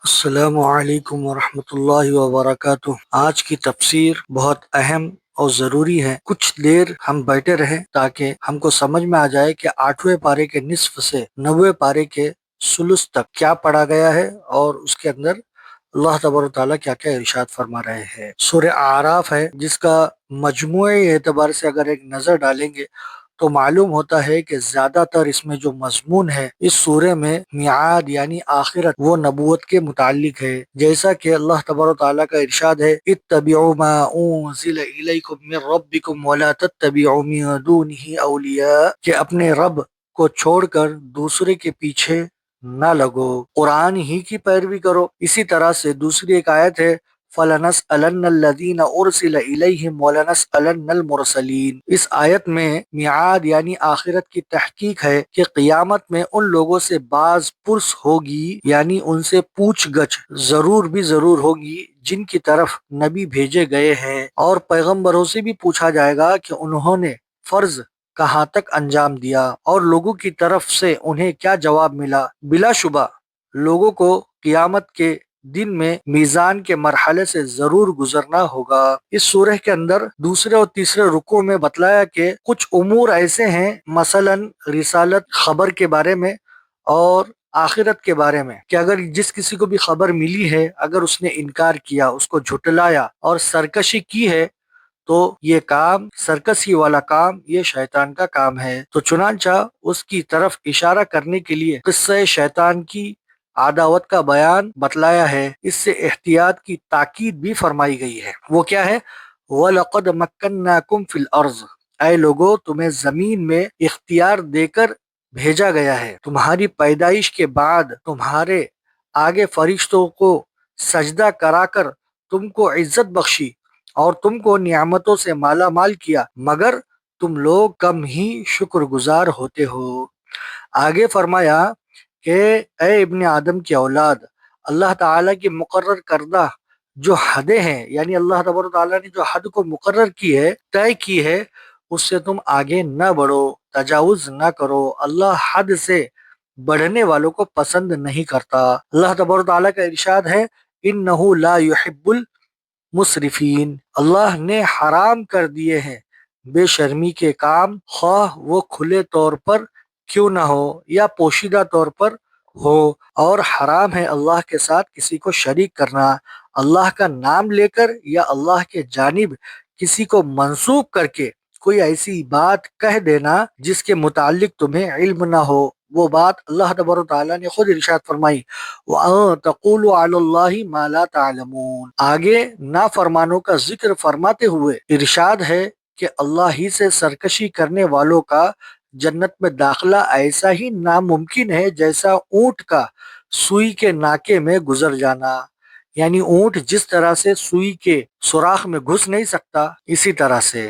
السلام علیکم ورحمۃ اللہ وبرکاتہ۔ آج کی تفسیر بہت اہم اور ضروری ہے۔ کچھ دیر ہم بیٹھے رہیں تاکہ ہم کو سمجھ میں آ جائے کہ 8ویں پارے کے نصف سے 9ویں پارے کے ثلث تک کیا پڑھا گیا ہے اور اس کے اندر اللہ تبارک و تعالیٰ کیا کیا ارشاد فرما رہے ہیں۔ سورہ اعراف ہے، جس کا مجموعی اعتبار سے اگر ایک نظر ڈالیں گے تو معلوم ہوتا ہے کہ زیادہ تر اس میں جو مضمون ہے اس سورے میں میعاد یعنی آخرت وہ نبوت کے متعلق ہے، جیسا کہ اللہ تبارک و تعالیٰ کا ارشاد ہے اتبعوا ما انزل الیکم من ربکم ولا تتبعوا من دونہ اولیاء، کہ اپنے رب کو چھوڑ کر دوسرے کے پیچھے نہ لگو، قرآن ہی کی پیروی کرو۔ اسی طرح سے دوسری ایک آیت ہے فَلَنَسْأَلَنَّ الَّذِينَ أُرْسِلَ إِلَيْهِمْ وَلَنَسْأَلَنَّ الْمُرْسَلِينَ۔ اس آیت میں میعاد یعنی آخرت کی تحقیق ہے کہ قیامت میں ان لوگوں سے باز پرس ہوگی، یعنی ان سے پوچھ گچھ ضرور بھی ضرور ہوگی جن کی طرف نبی بھیجے گئے ہیں، اور پیغمبروں سے بھی پوچھا جائے گا کہ انہوں نے فرض کہاں تک انجام دیا اور لوگوں کی طرف سے انہیں کیا جواب ملا۔ بلا شبہ لوگوں کو قیامت کے دن میں میزان کے مرحلے سے ضرور گزرنا ہوگا۔ اس سورہ کے اندر دوسرے اور تیسرے رکوع میں بتلایا کہ کچھ امور ایسے ہیں، مثلا رسالت، خبر کے بارے میں اور آخرت کے بارے میں، کہ اگر جس کسی کو بھی خبر ملی ہے اگر اس نے انکار کیا، اس کو جھٹلایا اور سرکشی کی ہے تو یہ کام، سرکشی والا کام، یہ شیطان کا کام ہے۔ تو چنانچہ اس کی طرف اشارہ کرنے کے لیے قصہ شیطان کی عداوت کا بیان بتلایا ہے، اس سے احتیاط کی تاکید بھی فرمائی گئی ہے۔ وہ کیا ہے؟ وَلَقَدْ مَكَّنَّاكُمْ فِي الْأَرْضِ، اے لوگو تمہیں زمین میں اختیار دے کر بھیجا گیا ہے، تمہاری پیدائش کے بعد تمہارے آگے فرشتوں کو سجدہ کرا کر تم کو عزت بخشی اور تم کو نعمتوں سے مالا مال کیا، مگر تم لوگ کم ہی شکر گزار ہوتے ہو۔ آگے فرمایا کہ اے ابن آدم کی اولاد، اللہ تعالیٰ کی مقرر کردہ جو حدیں ہیں، یعنی اللہ تبارک و تعالیٰ نے جو حد کو مقرر کی ہے، طے کی ہے، اس سے تم آگے نہ بڑھو، تجاوز نہ کرو۔ اللہ حد سے بڑھنے والوں کو پسند نہیں کرتا۔ اللہ تبارک و تعالیٰ کا ارشاد ہے انہ لا یحب المسرفین، اللہ نے حرام کر دیے ہیں بے شرمی کے کام، خواہ وہ کھلے طور پر کیوں نہ ہو یا پوشیدہ طور پر ہو، اور حرام ہے اللہ کے ساتھ کسی کو شریک کرنا، اللہ کا نام لے کر یا اللہ کے جانب کسی کو منسوب کر کے کوئی ایسی بات کہہ دینا جس کے متعلق تمہیں علم نہ ہو۔ وہ بات اللہ تبارک و تعالیٰ نے خود ارشاد فرمائی وَأَن تَقُولُوا عَلَى اللَّهِ مَا لَا تَعْلَمُونَ۔ آگے نافرمانوں کا ذکر فرماتے ہوئے ارشاد ہے کہ اللہ ہی سے سرکشی کرنے والوں کا جنت میں داخلہ ایسا ہی ناممکن ہے جیسا اونٹ کا سوئی کے ناکے میں گزر جانا، یعنی اونٹ جس طرح سے سوئی کے سوراخ میں گھس نہیں سکتا، اسی طرح سے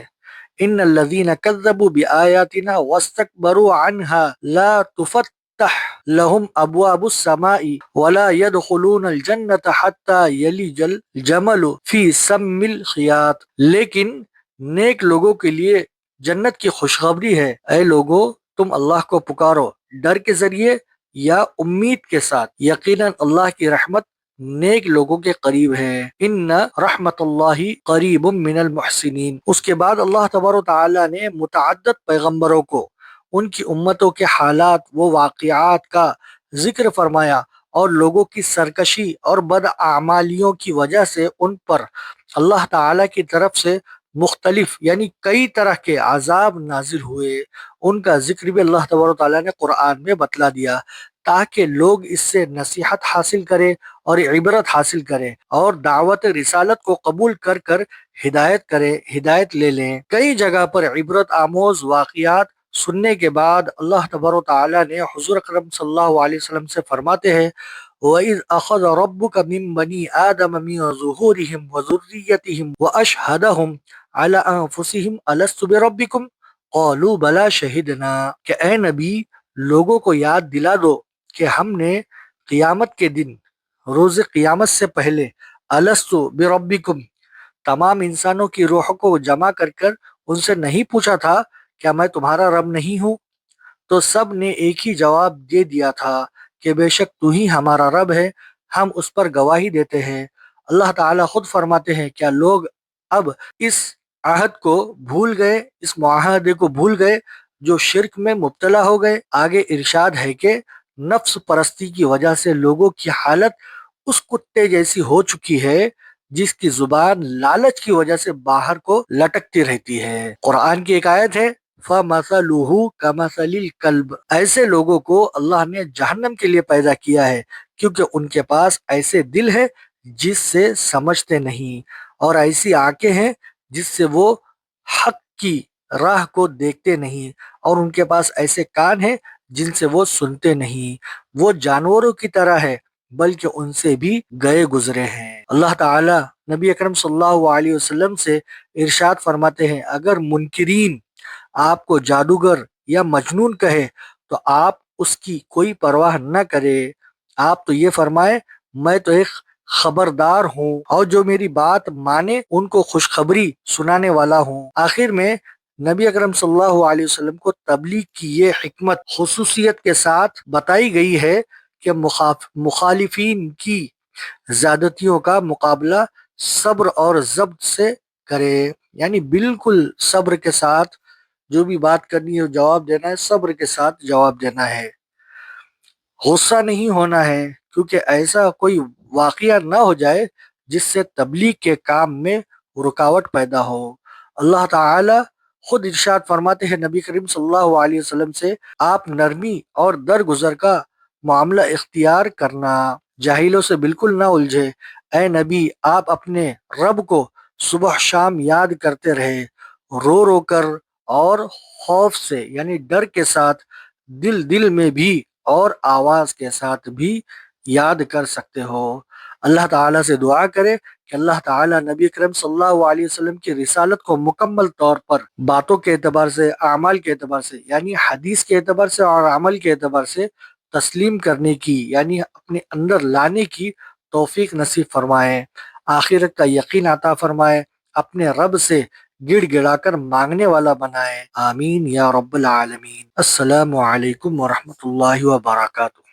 ان الذین کذبوا بآیاتنا واستکبروا عنها لا تفتح لهم ابواب السماء ولا يدخلون الجنة حتى يلج الجمل في سم الخیاط۔ لیکن نیک لوگوں کے لیے جنت کی خوشخبری ہے، اے لوگو تم اللہ کو پکارو ڈر کے ذریعے یا امید کے ساتھ، یقیناً اللہ کی رحمت نیک لوگوں کے قریب ہے، ان رحمت اللہ قریب من المحسنین۔ اس کے بعد اللہ تبارک و تعالیٰ نے متعدد پیغمبروں کو ان کی امتوں کے حالات و واقعات کا ذکر فرمایا اور لوگوں کی سرکشی اور بداعمالیوں کی وجہ سے ان پر اللہ تعالیٰ کی طرف سے مختلف یعنی کئی طرح کے عذاب نازل ہوئے، ان کا ذکر بھی اللہ تبارک و تعالیٰ نے قرآن میں بتلا دیا تاکہ لوگ اس سے نصیحت حاصل کریں اور عبرت حاصل کریں اور دعوت رسالت کو قبول کر کر ہدایت لے لیں۔ کئی جگہ پر عبرت آموز واقعات سننے کے بعد اللہ تبارک و تعالیٰ نے حضور اکرم صلی اللہ علیہ وسلم سے فرماتے ہیں وَإِذْ أَخَذَ رَبُّكَ مِن بَنِي آدَمَ مِن ظُهُورِهِمْ وَذُرِّيَّتِهِمْ وَأَشْهَدَهُمْ عَلَىٰ أَنفُسِهِمْ أَلَسْتُ بِرَبِّكُمْ قَالُوا بَلَىٰ شَهِدْنَا، کہ اے نبی لوگوں کو یاد دلا دو کہ ہم نے قیامت کے دن، روز قیامت سے پہلے، الستو بربکم، تمام انسانوں کی روح کو جمع کر کر ان سے نہیں پوچھا تھا کیا میں تمہارا رب نہیں ہوں؟ تو سب نے ایک ہی جواب دے دیا تھا کہ بے شک تو ہی ہمارا رب ہے، ہم اس پر گواہی دیتے ہیں۔ اللہ تعالیٰ خود فرماتے ہیں کیا لوگ اب اس عہد کو بھول گئے، اس معاہدے کو بھول گئے جو شرک میں مبتلا ہو گئے؟ آگے ارشاد ہے کہ نفس پرستی کی وجہ سے لوگوں کی حالت اس کتے جیسی ہو چکی ہے جس کی زبان لالچ کی وجہ سے باہر کو لٹکتی رہتی ہے۔ قرآن کی ایک آیت ہے فَمَثَلُهُ كَمَثَلِ الْكَلْبِ، ایسے لوگوں کو اللہ نے جہنم کے لیے پیدا کیا ہے کیونکہ ان کے پاس ایسے دل ہے جس سے سمجھتے نہیں، اور ایسی آنکھیں ہیں جس سے وہ حق کی راہ کو دیکھتے نہیں، اور ان کے پاس ایسے کان ہیں جن سے وہ سنتے نہیں۔ وہ جانوروں کی طرح ہے بلکہ ان سے بھی گئے گزرے ہیں۔ اللہ تعالیٰ نبی اکرم صلی اللہ علیہ وسلم سے ارشاد فرماتے ہیں اگر منکرین آپ کو جادوگر یا مجنون کہے تو آپ اس کی کوئی پرواہ نہ کرے، آپ تو یہ فرمائے میں تو ایک خبردار ہوں اور جو میری بات مانے ان کو خوشخبری سنانے والا ہوں۔ آخر میں نبی اکرم صلی اللہ علیہ وسلم کو تبلیغ کی یہ حکمت خصوصیت کے ساتھ بتائی گئی ہے کہ مخالفین کی زیادتیوں کا مقابلہ صبر اور ضبط سے کرے، یعنی بالکل صبر کے ساتھ جو بھی بات کرنی ہے جواب دینا ہے، صبر کے ساتھ جواب دینا ہے، غصہ نہیں ہونا ہے، کیونکہ ایسا کوئی واقعہ نہ ہو جائے جس سے تبلیغ کے کام میں رکاوٹ پیدا ہو۔ اللہ تعالی خود ارشاد فرماتے ہیں نبی کریم صلی اللہ علیہ وسلم سے آپ نرمی اور درگزر کا معاملہ اختیار کرنا، جاہلوں سے بالکل نہ الجھے۔ اے نبی آپ اپنے رب کو صبح شام یاد کرتے رہے، رو رو کر اور خوف سے یعنی ڈر کے ساتھ، دل دل میں بھی اور آواز کے ساتھ بھی یاد کر سکتے ہو۔ اللہ تعالیٰ سے دعا کرے کہ اللہ تعالیٰ نبی اکرم صلی اللہ علیہ وسلم کی رسالت کو مکمل طور پر باتوں کے اعتبار سے، اعمال کے اعتبار سے یعنی حدیث کے اعتبار سے اور عمل کے اعتبار سے تسلیم کرنے کی یعنی اپنے اندر لانے کی توفیق نصیب فرمائے، آخرت کا یقین عطا فرمائے، اپنے رب سے گڑ گڑا کر مانگنے والا بنائے، آمین یا رب العالمین۔ السلام علیکم ورحمۃ اللہ وبرکاتہ۔